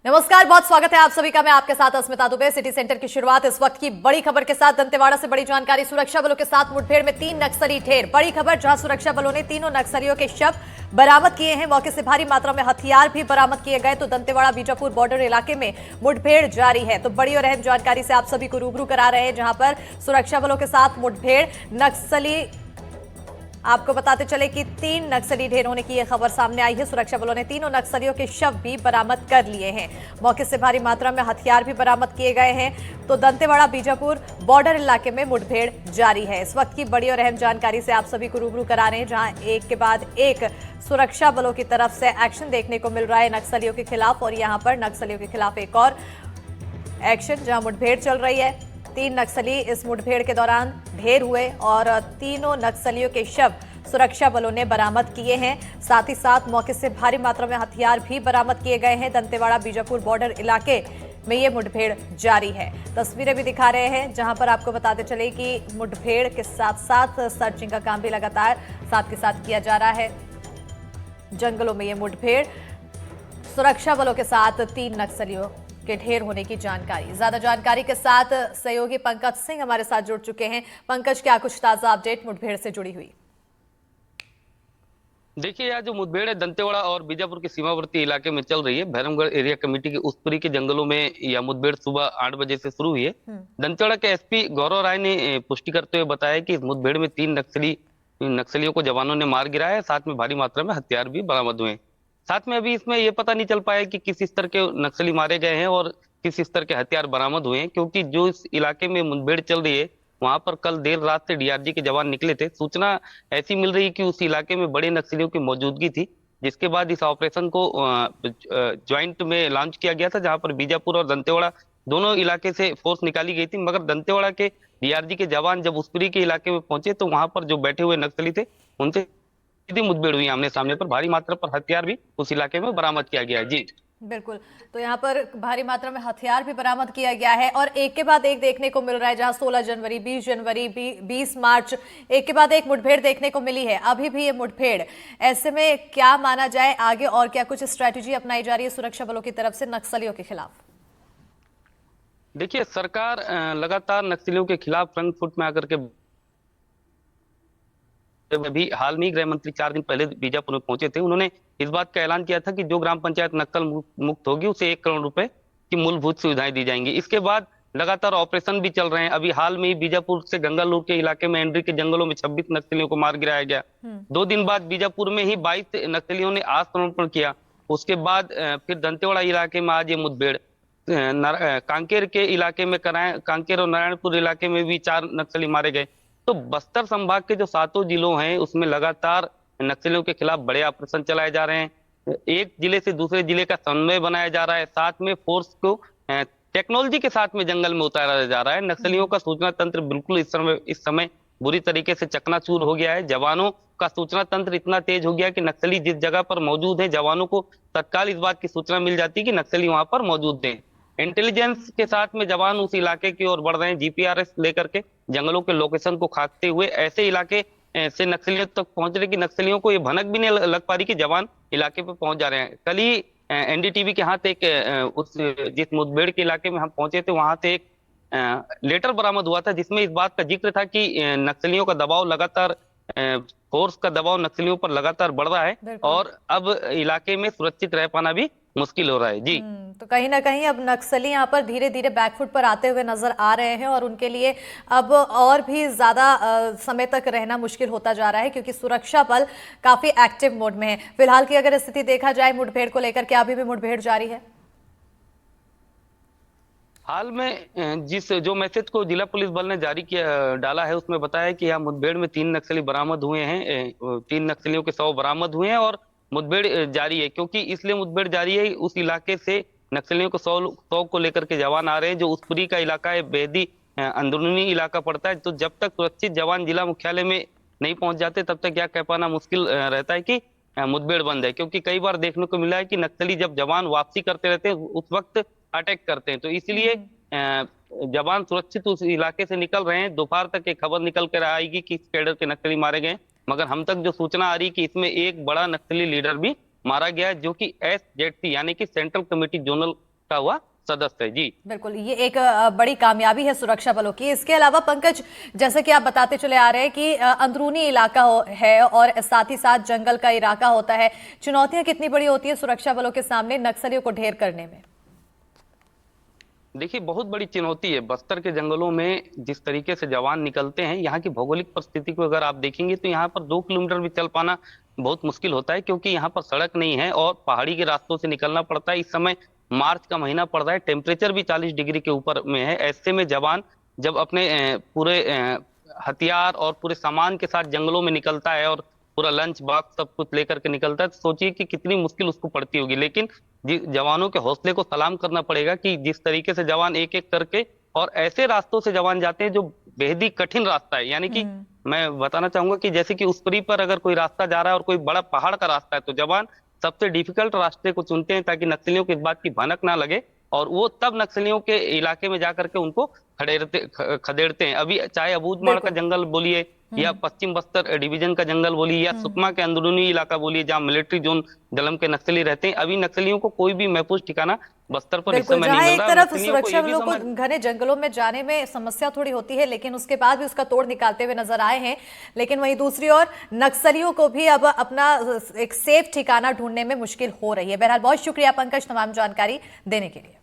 नमस्कार, बहुत स्वागत है आप सभी का। मैं आपके साथ अस्मिता दुबे। सिटी सेंटर की शुरुआत इस वक्त की बड़ी खबर के साथ। दंतेवाड़ा से बड़ी जानकारी। सुरक्षा बलों के साथ मुठभेड़ में 3 नक्सली ढेर। बड़ी खबर, जहां सुरक्षा बलों ने तीनों नक्सलियों के शव बरामद किए हैं। मौके से भारी मात्रा में हथियार भी बरामद किए गए। तो दंतेवाड़ा बीजापुर बॉर्डर इलाके में मुठभेड़ जारी है। तो बड़ी और अहम जानकारी से आप सभी को रूबरू करा रहे हैं, जहां पर सुरक्षा बलों के साथ मुठभेड़ नक्सली। आपको बताते चले कि 3 नक्सली ढेर होने की यह खबर सामने आई है। सुरक्षा बलों ने तीनों नक्सलियों के शव भी बरामद कर लिए हैं। मौके से भारी मात्रा में हथियार भी बरामद किए गए हैं। तो दंतेवाड़ा बीजापुर बॉर्डर इलाके में मुठभेड़ जारी है। इस वक्त की बड़ी और अहम जानकारी से आप सभी को रूबरू करा रहे हैं, जहां एक के बाद एक सुरक्षा बलों की तरफ से एक्शन देखने को मिल रहा है नक्सलियों के खिलाफ। और यहां पर नक्सलियों के खिलाफ एक और एक्शन, जहां मुठभेड़ चल रही है। 3 नक्सली इस मुठभेड़ के दौरान ढेर हुए और तीनों नक्सलियों के शव सुरक्षा बलों ने बरामद किए हैं। साथ ही साथ मौके से भारी मात्रा में हथियार भी बरामद किए गए हैं। दंतेवाड़ा बीजापुर बॉर्डर इलाके में ये मुठभेड़ जारी है। तस्वीरें भी दिखा रहे हैं, जहां पर आपको बताते चले कि मुठभेड़ के साथ साथ सर्चिंग का काम भी लगातार साथ के साथ किया जा रहा है। जंगलों में ये मुठभेड़, सुरक्षा बलों के साथ 3 नक्सलियों के ढेर होने की जानकारी। ज्यादा जानकारी के साथ सहयोगी पंकज सिंह हमारे साथ जुड़ चुके हैं। पंकज, क्या कुछ ताजा अपडेट मुठभेड़ से जुड़ी हुई? देखिए, यह जो मुठभेड़ है दंतेवाड़ा और बीजापुर के सीमावर्ती इलाके में चल रही है। भैरमगढ़ एरिया कमेटी के उसपुरी के जंगलों में यह मुठभेड़ सुबह 8 बजे से शुरू हुई है। दंतेवाड़ा के एसपी गौरव राय ने पुष्टि करते हुए बताया कि इस मुठभेड़ में 3 नक्सलियों को जवानों ने मार गिराया है। साथ में भारी मात्रा में हथियार भी बरामद हुए हैं। साथ में अभी इसमें यह पता नहीं चल पाया कि किस स्तर के नक्सली मारे गए हैं और किस स्तर के हथियार बरामद हुए हैं, क्योंकि जो इस इलाके में मुठभेड़ चल रही है वहां पर कल देर रात से डीआरजी के जवान निकले थे। सूचना ऐसी मिल रही है कि उस इलाके में बड़े नक्सलियों की मौजूदगी थी, जिसके बाद इस ऑपरेशन को ज्वाइंट में लॉन्च किया गया था, जहां पर बीजापुर और दंतेवाड़ा दोनों इलाके से फोर्स निकाली गई थी। मगर दंतेवाड़ा के डीआरजी के जवान जब उसपुरी के इलाके में पहुंचे तो वहां पर जो बैठे हुए नक्सली थे उनसे सीधी मुठभेड़ हुई आमने सामने पर। भारी मात्रा पर हथियार भी उस इलाके में बरामद किया गया है। जी बिल्कुल। तो यहाँ पर भारी मात्रा में हथियार भी बरामद किया गया है और एक के बाद एक देखने को मिल रहा है, जहां 16 जनवरी, 20 जनवरी, 20 मार्च एक के बाद एक मुठभेड़ देखने को मिली है। अभी भी ये मुठभेड़, ऐसे में क्या माना जाए आगे, और क्या कुछ स्ट्रैटेजी अपनाई जा रही है सुरक्षा बलों की तरफ से नक्सलियों के खिलाफ? देखिए, सरकार लगातार नक्सलियों के खिलाफ फ्रंट फुट में आकर के अभी हाल में ही गृह मंत्री 4 दिन पहले बीजापुर में पहुंचे थे। उन्होंने इस बात का ऐलान किया था कि जो ग्राम पंचायत नक्सल मुक्त होगी उसे 1 करोड़ रुपए की मूलभूत सुविधाएं दी जाएंगी। इसके बाद लगातार ऑपरेशन भी चल रहे हैं। अभी हाल में ही बीजापुर से गंगालूर के इलाके में एंड्री के जंगलों में 26 नक्सलियों को मार गिराया गया। 2 दिन बाद बीजापुर में ही 22 नक्सलियों ने आत्मसमर्पण किया। उसके बाद फिर दंतेवाड़ा इलाके में आज ये मुठभेड़, कांकेर के इलाके में कराए, कांकेर और नारायणपुर इलाके में भी 4 नक्सली मारे गए। तो बस्तर संभाग के जो 7 जिलों हैं उसमें लगातार नक्सलियों के खिलाफ बड़े ऑपरेशन चलाए जा रहे हैं। एक जिले से दूसरे जिले का समन्वय बनाया जा रहा है। साथ में फोर्स को टेक्नोलॉजी के साथ में जंगल में उतारा जा रहा है। नक्सलियों का सूचना तंत्र बिल्कुल इस समय बुरी तरीके से चकनाचूर हो गया है। जवानों का सूचना तंत्र इतना तेज हो गया है कि नक्सली जिस जगह पर मौजूद है, जवानों को तत्काल इस बात की सूचना मिल जाती है कि नक्सली वहां पर मौजूद है। इंटेलिजेंस के साथ में जवान उस इलाके की ओर बढ़ रहे हैं, जीपीआरएस लेकर के जंगलों के लोकेशन को खाकते हुए ऐसे इलाके से नक्सलियों तक पहुंच रहे कि नक्सलियों को ये भनक भी नहीं लग पा रही कि जवान इलाके पे पहुंच जा रहे हैं। कल ही एनडीटीवी के हाथ एक उस जिस मुठभेड़ के इलाके में हम पहुंचे थे वहां से एक लेटर बरामद हुआ था, जिसमें इस बात का जिक्र था कि नक्सलियों का दबाव लगातार, फोर्स का दबाव नक्सलियों पर लगातार बढ़ रहा है और अब इलाके में सुरक्षित रह पाना भी मुश्किल हो रहा है। जी तो कहीं ना कहीं अब नक्सली यहाँ पर धीरे धीरे बैकफुट पर आते हुए नजर आ रहे हैं और उनके लिए अब और भी ज्यादा समय तक रहना मुश्किल होता जा रहा है, क्योंकि सुरक्षा बल काफी एक्टिव मोड में है। फिलहाल की अगर स्थिति देखा जाए मुठभेड़ को लेकर, क्या अभी भी मुठभेड़ जारी है? हाल में जिस जो मैसेज को जिला पुलिस बल ने जारी किया डाला है उसमें बताया कि यहाँ मुठभेड़ में 3 नक्सली बरामद हुए हैं। 3 नक्सलियों के शव बरामद हुए हैं और मुठभेड़ जारी है। क्योंकि इसलिए मुठभेड़ जारी है, उस इलाके से नक्सलियों को 100 को लेकर के जवान आ रहे हैं। जो उसपुरी का इलाका है, बेहदी अंदरूनी इलाका पड़ता है। तो जब तक सुरक्षित जवान जिला मुख्यालय में नहीं पहुंच जाते तब तक यह कह पाना मुश्किल रहता है कि मुठभेड़ बंद है। क्योंकि कई बार देखने को मिला है कि नक्सली जब जवान वापसी करते रहते हैं उस वक्त अटैक करते हैं। तो इसलिए जवान सुरक्षित उस इलाके से निकल रहे हैं। दोपहर तक एक खबर निकल कर आएगी कि इस कैडर के नक्सली मारे गए, मगर हम तक जो सूचना आ रही है कि इसमें एक बड़ा नक्सली लीडर भी मारा गया है, जो कि SZC यानी कि सेंट्रल कमेटी जोनल निपटा हुआ सदस्य है। जी बिल्कुल, ये एक बड़ी कामयाबी है सुरक्षा बलों की। इसके अलावा पंकज, जैसे कि आप बताते चले आ रहे हैं कि अंदरूनी इलाका है और साथ ही साथ जंगल का इलाका होता है, चुनौतियां कितनी बड़ी होती है सुरक्षा बलों के सामने नक्सलियों को ढेर करने में? देखिए, बहुत बड़ी चुनौती है बस्तर के जंगलों में। जिस तरीके से जवान निकलते हैं, यहाँ की भौगोलिक परिस्थिति को अगर आप देखेंगे तो यहाँ पर 2 किलोमीटर भी चल पाना बहुत मुश्किल होता है, क्योंकि यहाँ पर सड़क नहीं है और पहाड़ी के रास्तों से निकलना पड़ता है। इस समय मार्च का महीना पड़ रहा है, टेम्परेचर भी 40 डिग्री के ऊपर में है। ऐसे में जवान जब अपने पूरे हथियार और पूरे सामान के साथ जंगलों में निकलता है और पूरा लंच बॉक्स सब कुछ लेकर के निकलता है, तो सोचिए कि कितनी मुश्किल उसको पड़ती होगी। लेकिन जवानों के हौसले को सलाम करना पड़ेगा कि जिस तरीके से जवान एक एक करके और ऐसे रास्तों से जवान जाते हैं जो बेहद ही कठिन रास्ता है। यानी कि मैं बताना चाहूंगा कि जैसे कि उसपरी पर अगर कोई रास्ता जा रहा है और कोई बड़ा पहाड़ का रास्ता है, तो जवान सबसे डिफिकल्ट रास्ते को चुनते हैं ताकि नक्सलियों को इस बात की भनक ना लगे, और वो तब नक्सलियों के इलाके में जाकर के उनको खदेड़ते हैं। अभी चाहे अबूझमाड़ का बिल्कुल। जंगल बोलिए या पश्चिम बस्तर डिवीजन का जंगल बोलिए या सुकमा के अंदरूनी इलाका बोलिए जहाँ मिलिट्री जोन जलम के नक्सली रहते हैं, अभी नक्सलियों को कोई भी महफूज ठिकाना बस्तर पर इस बिल्कुल, समय नहीं जहां मिल एक रहा। तरफ नक्सलियों को ये सुरक्षा भी बलों को समझ घने जंगलों में जाने में समस्या थोड़ी होती है, लेकिन उसके बाद भी उसका तोड़ निकालते हुए नजर आए हैं। लेकिन वहीं दूसरी ओर नक्सलियों को भी अब अपना एक सेफ ठिकाना ढूंढने में मुश्किल हो रही है। बहरहाल बहुत शुक्रिया पंकज तमाम जानकारी देने के लिए।